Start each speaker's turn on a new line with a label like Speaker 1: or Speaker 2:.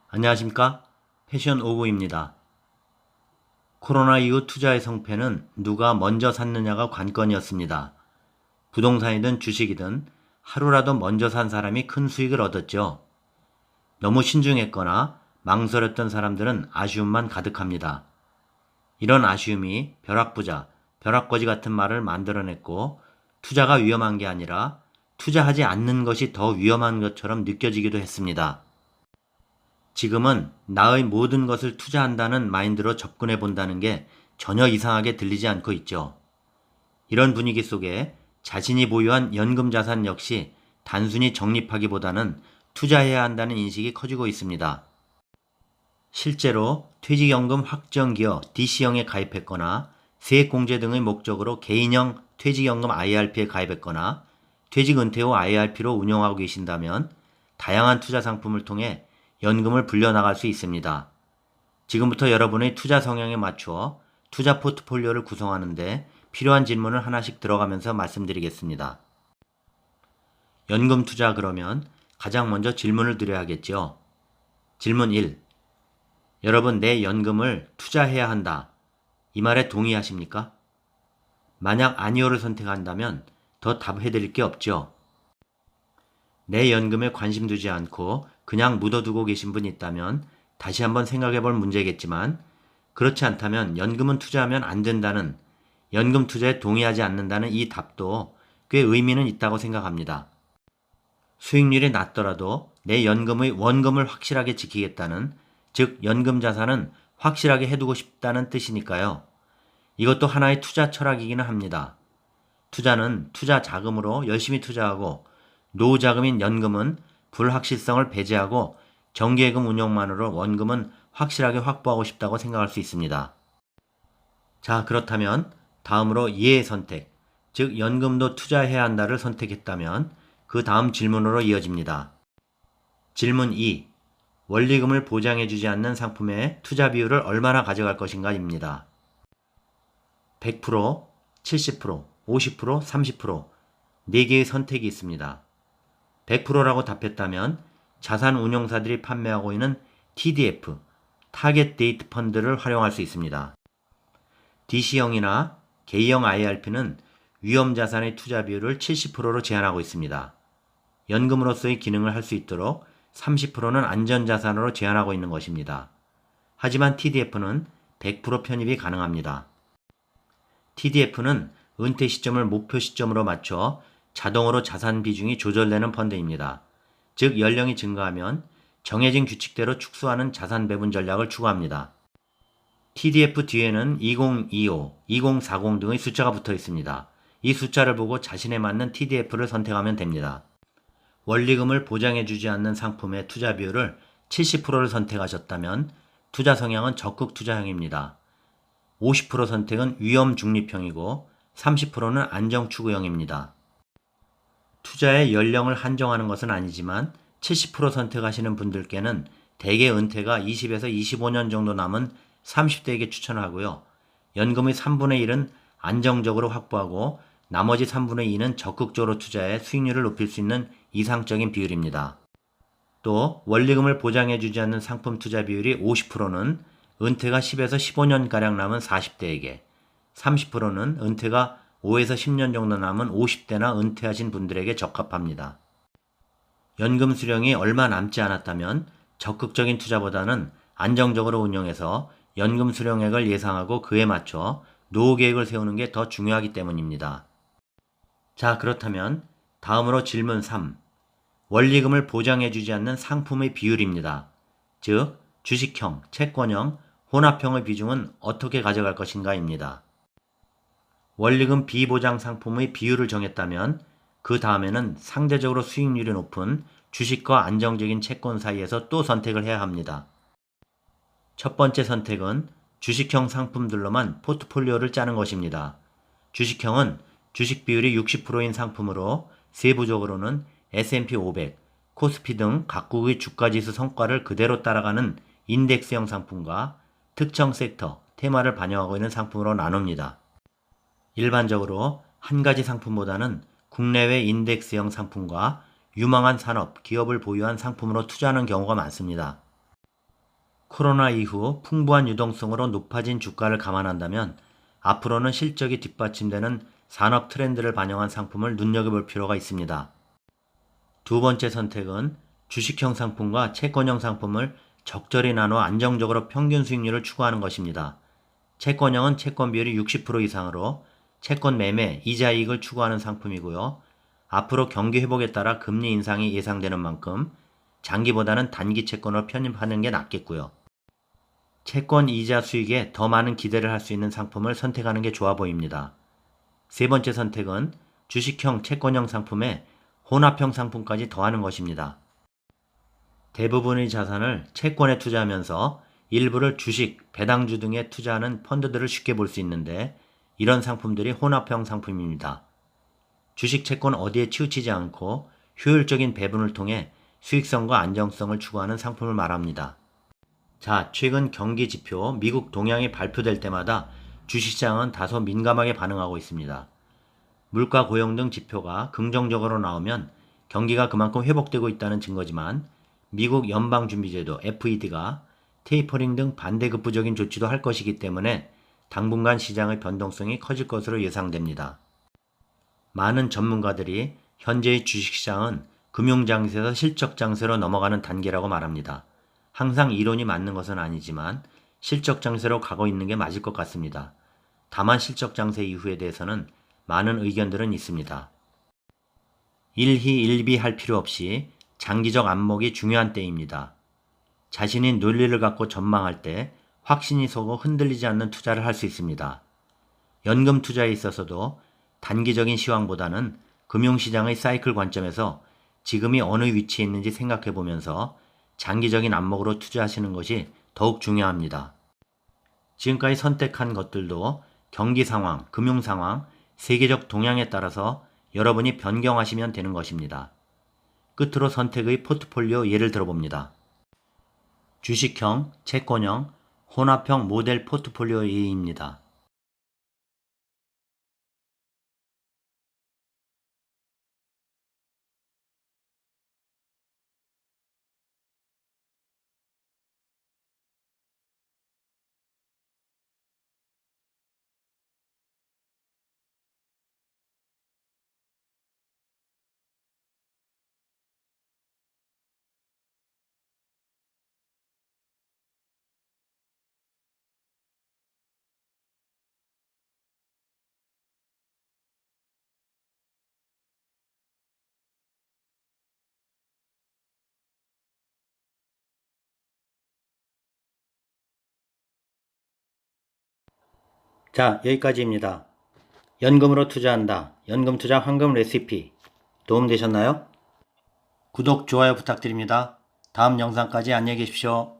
Speaker 1: 안녕하십니까? 패션 오브입니다. 코로나 이후 투자의 성패는 누가 먼저 샀느냐가 관건이었습니다. 부동산이든 주식이든 하루라도 먼저 산 사람이 큰 수익을 얻었죠. 너무 신중했거나 망설였던 사람들은 아쉬움만 가득합니다. 이런 아쉬움이 벼락부자, 벼락거지 같은 말을 만들어냈고 투자가 위험한 게 아니라 투자하지 않는 것이 더 위험한 것처럼 느껴지기도 했습니다. 지금은 나의 모든 것을 투자한다는 마인드로 접근해 본다는 게 전혀 이상하게 들리지 않고 있죠. 이런 분위기 속에 자신이 보유한 연금 자산 역시 단순히 적립하기보다는 투자해야 한다는 인식이 커지고 있습니다. 실제로 퇴직연금 확정기여 DC형에 가입했거나 세액공제 등의 목적으로 개인형 퇴직연금 IRP에 가입했거나 퇴직 은퇴 후 IRP로 운영하고 계신다면 다양한 투자 상품을 통해 연금을 불려나갈 수 있습니다. 지금부터 여러분의 투자 성향에 맞추어 투자 포트폴리오를 구성하는데 필요한 질문을 하나씩 들어가면서 말씀드리겠습니다. 연금 투자 그러면 가장 먼저 질문을 드려야겠죠. 질문 1. 여러분 내 연금을 투자해야 한다. 이 말에 동의하십니까? 만약 아니오를 선택한다면 더 답해드릴 게 없죠. 내 연금에 관심 두지 않고 그냥 묻어두고 계신 분이 있다면 다시 한번 생각해 볼 문제겠지만 그렇지 않다면 연금은 투자하면 안 된다는 연금 투자에 동의하지 않는다는 이 답도 꽤 의미는 있다고 생각합니다. 수익률이 낮더라도 내 연금의 원금을 확실하게 지키겠다는 즉 연금 자산은 확실하게 해두고 싶다는 뜻이니까요. 이것도 하나의 투자 철학이기는 합니다. 투자는 투자 자금으로 열심히 투자하고 노후 자금인 연금은 불확실성을 배제하고 정기예금 운용만으로 원금은 확실하게 확보하고 싶다고 생각할 수 있습니다. 자, 그렇다면 다음으로 예의 선택, 즉 연금도 투자해야 한다를 선택했다면 그 다음 질문으로 이어집니다. 질문 2. 원리금을 보장해주지 않는 상품의 투자 비율을 얼마나 가져갈 것인가입니다. 100%, 70%, 50%, 30% 4개의 선택이 있습니다. 100%라고 답했다면 자산운용사들이 판매하고 있는 TDF, 타겟 데이트 펀드를 활용할 수 있습니다. DC형이나 개형 IRP는 위험자산의 투자 비율을 70%로 제한하고 있습니다. 연금으로서의 기능을 할 수 있도록 30%는 안전자산으로 제한하고 있는 것입니다. 하지만 TDF는 100% 편입이 가능합니다. TDF는 은퇴 시점을 목표 시점으로 맞춰 자동으로 자산 비중이 조절되는 펀드입니다. 즉 연령이 증가하면 정해진 규칙대로 축소하는 자산 배분 전략을 추구합니다. TDF 뒤에는 2025, 2040 등의 숫자가 붙어 있습니다. 이 숫자를 보고 자신에 맞는 TDF를 선택하면 됩니다. 원리금을 보장해주지 않는 상품의 투자 비율을 70%를 선택하셨다면 투자 성향은 적극 투자형입니다. 50% 선택은 위험 중립형이고 30%는 안정 추구형입니다. 투자의 연령을 한정하는 것은 아니지만 70% 선택하시는 분들께는 대개 은퇴가 20에서 25년 정도 남은 30대에게 추천하고요. 연금의 3분의 1은 안정적으로 확보하고 나머지 3분의 2는 적극적으로 투자해 수익률을 높일 수 있는 이상적인 비율입니다. 또 원리금을 보장해주지 않는 상품 투자 비율이 50%는 은퇴가 10에서 15년가량 남은 40대에게, 30%는 은퇴가 5에서 10년 정도 남은 50대나 은퇴하신 분들에게 적합합니다. 연금 수령이 얼마 남지 않았다면 적극적인 투자보다는 안정적으로 운용해서 연금 수령액을 예상하고 그에 맞춰 노후 계획을 세우는 게 더 중요하기 때문입니다. 자, 그렇다면 다음으로 질문 3. 원리금을 보장해주지 않는 상품의 비율입니다. 즉, 주식형, 채권형, 혼합형의 비중은 어떻게 가져갈 것인가입니다. 원리금 비보장 상품의 비율을 정했다면 그 다음에는 상대적으로 수익률이 높은 주식과 안정적인 채권 사이에서 또 선택을 해야 합니다. 첫 번째 선택은 주식형 상품들로만 포트폴리오를 짜는 것입니다. 주식형은 주식 비율이 60%인 상품으로 세부적으로는 S&P 500, 코스피 등 각국의 주가지수 성과를 그대로 따라가는 인덱스형 상품과 특정 섹터, 테마를 반영하고 있는 상품으로 나눕니다. 일반적으로 한 가지 상품보다는 국내외 인덱스형 상품과 유망한 산업, 기업을 보유한 상품으로 투자하는 경우가 많습니다. 코로나 이후 풍부한 유동성으로 높아진 주가를 감안한다면 앞으로는 실적이 뒷받침되는 산업 트렌드를 반영한 상품을 눈여겨볼 필요가 있습니다. 두 번째 선택은 주식형 상품과 채권형 상품을 적절히 나눠 안정적으로 평균 수익률을 추구하는 것입니다. 채권형은 채권 비율이 60% 이상으로 채권 매매, 이자 이익을 추구하는 상품이고요. 앞으로 경기 회복에 따라 금리 인상이 예상되는 만큼 장기보다는 단기 채권으로 편입하는 게 낫겠고요. 채권 이자 수익에 더 많은 기대를 할 수 있는 상품을 선택하는 게 좋아 보입니다. 세 번째 선택은 주식형, 채권형 상품에 혼합형 상품까지 더하는 것입니다. 대부분의 자산을 채권에 투자하면서 일부를 주식, 배당주 등에 투자하는 펀드들을 쉽게 볼 수 있는데 이런 상품들이 혼합형 상품입니다. 주식, 채권 어디에 치우치지 않고 효율적인 배분을 통해 수익성과 안정성을 추구하는 상품을 말합니다. 자, 최근 경기 지표, 미국 동향이 발표될 때마다 주식시장은 다소 민감하게 반응하고 있습니다. 물가, 고용 등 지표가 긍정적으로 나오면 경기가 그만큼 회복되고 있다는 증거지만 미국 연방준비제도 FED가 테이퍼링 등 반대급부적인 조치도 할 것이기 때문에 당분간 시장의 변동성이 커질 것으로 예상됩니다. 많은 전문가들이 현재의 주식시장은 금융장세에서 실적장세로 넘어가는 단계라고 말합니다. 항상 이론이 맞는 것은 아니지만 실적장세로 가고 있는 게 맞을 것 같습니다. 다만 실적장세 이후에 대해서는 많은 의견들은 있습니다. 일희일비할 필요 없이 장기적 안목이 중요한 때입니다. 자신이 논리를 갖고 전망할 때 확신이 서고 흔들리지 않는 투자를 할 수 있습니다. 연금 투자에 있어서도 단기적인 시황보다는 금융시장의 사이클 관점에서 지금이 어느 위치에 있는지 생각해 보면서 장기적인 안목으로 투자하시는 것이 더욱 중요합니다. 지금까지 선택한 것들도 경기 상황, 금융 상황, 세계적 동향에 따라서 여러분이 변경하시면 되는 것입니다. 끝으로 선택의 포트폴리오 예를 들어봅니다. 주식형, 채권형, 혼합형 모델 포트폴리오 예입니다. 자, 여기까지입니다. 연금으로 투자한다. 연금 투자 황금 레시피. 도움되셨나요? 구독, 좋아요 부탁드립니다. 다음 영상까지 안녕히 계십시오.